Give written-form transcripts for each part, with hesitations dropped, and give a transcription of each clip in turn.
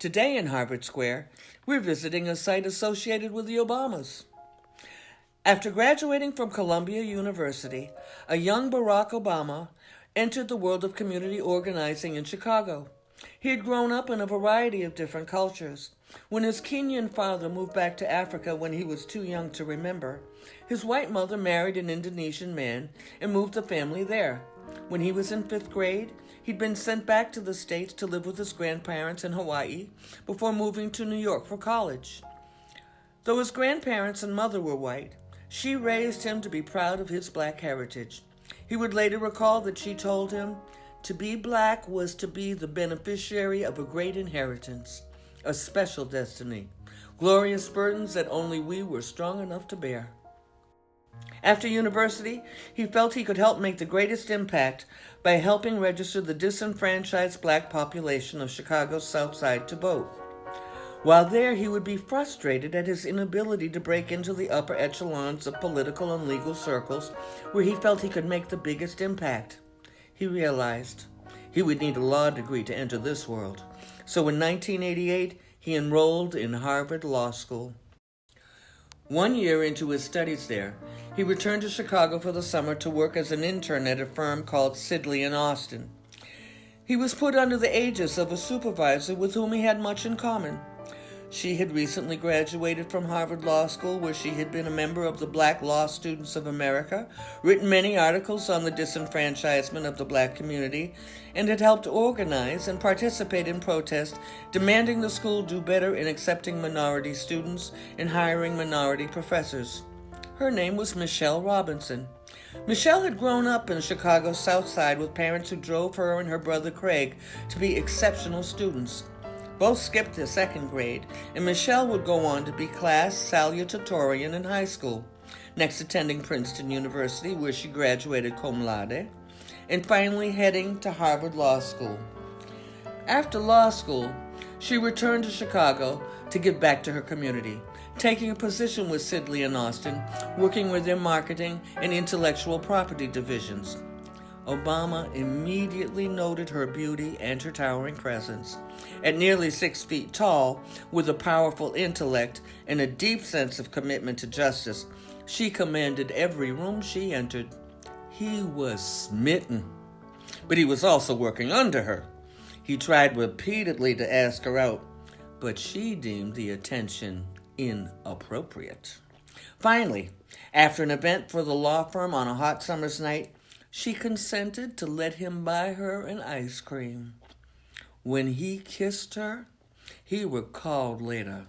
Today in Harvard Square, we're visiting a site associated with the Obamas. After graduating from Columbia University, a young Barack Obama entered the world of community organizing in Chicago. He had grown up in a variety of different cultures. When his Kenyan father moved back to Africa when he was too young to remember, his white mother married an Indonesian man and moved the family there. When he was in 5th grade, he'd been sent back to the States to live with his grandparents in Hawaii before moving to New York for college. Though his grandparents and mother were white, she raised him to be proud of his black heritage. He would later recall that she told him, to be black was to be the beneficiary of a great inheritance, a special destiny, glorious burdens that only we were strong enough to bear. After university, he felt he could help make the greatest impact by helping register the disenfranchised black population of Chicago's South Side to vote. While there, he would be frustrated at his inability to break into the upper echelons of political and legal circles where he felt he could make the biggest impact. He realized he would need a law degree to enter this world. So in 1988, he enrolled in Harvard Law School. 1 year into his studies there, he returned to Chicago for the summer to work as an intern at a firm called Sidley & Austin. He was put under the aegis of a supervisor with whom he had much in common. She had recently graduated from Harvard Law School, where she had been a member of the Black Law Students of America, written many articles on the disenfranchisement of the black community, and had helped organize and participate in protests demanding the school do better in accepting minority students and hiring minority professors. Her name was Michelle Robinson. Michelle had grown up in Chicago's South Side with parents who drove her and her brother Craig to be exceptional students. Both skipped the 2nd grade, and Michelle would go on to be class salutatorian in high school, next attending Princeton University, where she graduated cum laude, and finally heading to Harvard Law School. After law school, she returned to Chicago to give back to her community, taking a position with Sidley & Austin, working with their marketing and intellectual property divisions. Obama immediately noted her beauty and her towering presence. At nearly 6 feet tall, with a powerful intellect and a deep sense of commitment to justice, she commanded every room she entered. He was smitten, but he was also working under her. He tried repeatedly to ask her out, but she deemed the attention inappropriate. Finally, after an event for the law firm on a hot summer's night, she consented to let him buy her an ice cream. When he kissed her, he recalled later,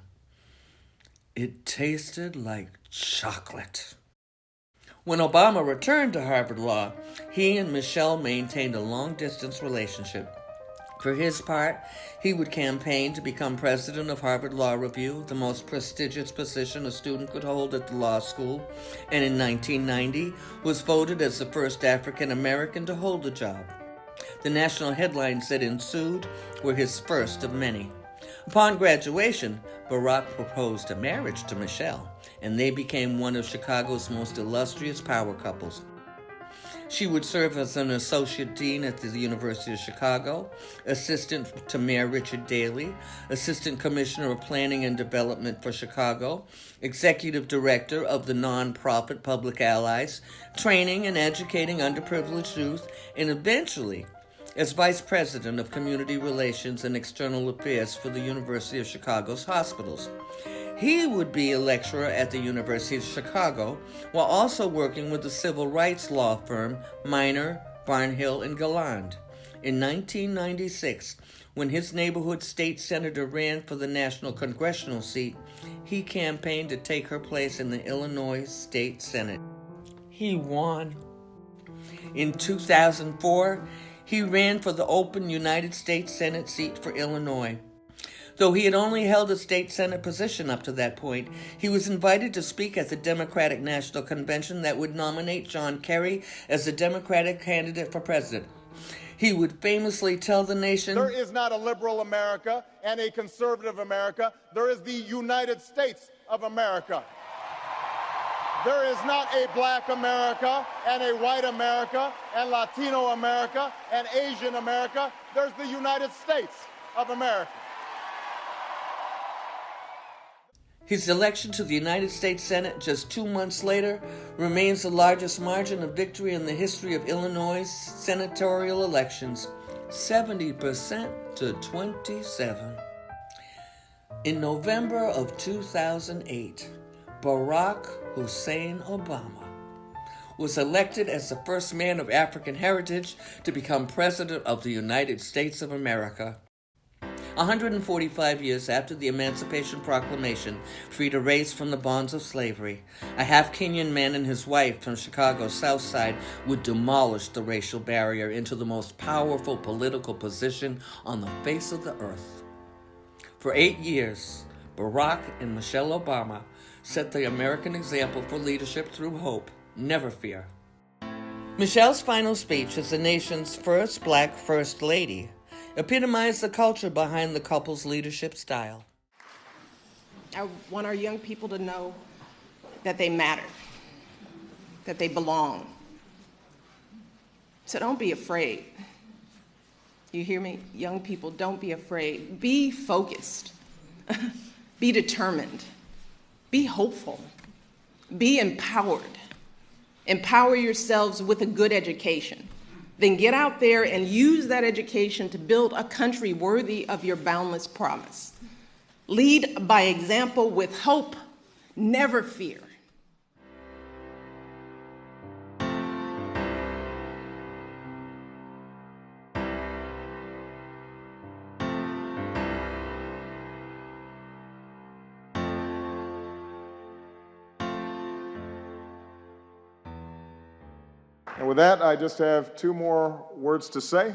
it tasted like chocolate. When Obama returned to Harvard Law, he and Michelle maintained a long-distance relationship. For his part, he would campaign to become president of Harvard Law Review, the most prestigious position a student could hold at the law school, and in 1990 was voted as the first African American to hold the job. The national headlines that ensued were his first of many. Upon graduation, Barack proposed a marriage to Michelle, and they became one of Chicago's most illustrious power couples. She would serve as an associate dean at the University of Chicago, assistant to Mayor Richard Daley, assistant commissioner of planning and development for Chicago, executive director of the nonprofit Public Allies, training and educating underprivileged youth, and eventually as vice president of community relations and external affairs for the University of Chicago's hospitals. He would be a lecturer at the University of Chicago while also working with the civil rights law firm Minor, Barnhill, and Galland. In 1996, when his neighborhood state senator ran for the national congressional seat, he campaigned to take her place in the Illinois State Senate. He won. In 2004, he ran for the open United States Senate seat for Illinois. Though he had only held a state Senate position up to that point, he was invited to speak at the Democratic National Convention that would nominate John Kerry as the Democratic candidate for president. He would famously tell the nation, there is not a liberal America and a conservative America. There is the United States of America. There is not a black America and a white America and Latino America and Asian America. There's the United States of America. His election to the United States Senate just 2 months later remains the largest margin of victory in the history of Illinois' senatorial elections, 70% to 27. In November of 2008, Barack Hussein Obama was elected as the first man of African heritage to become President of the United States of America. 145 years after the Emancipation Proclamation freed a race from the bonds of slavery, a half-Kenyan man and his wife from Chicago's South Side would demolish the racial barrier into the most powerful political position on the face of the earth. For 8 years, Barack and Michelle Obama set the American example for leadership through hope, never fear. Michelle's final speech as the nation's first black First Lady epitomized the culture behind the couple's leadership style. I want our young people to know that they matter, that they belong. So don't be afraid. You hear me? Young people, don't be afraid. Be focused. Be determined. Be hopeful. Be empowered. Empower yourselves with a good education. Then get out there and use that education to build a country worthy of your boundless promise. Lead by example with hope, never fear. And with that, I just have two more words to say.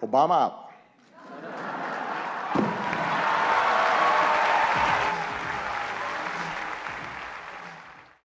Obama out.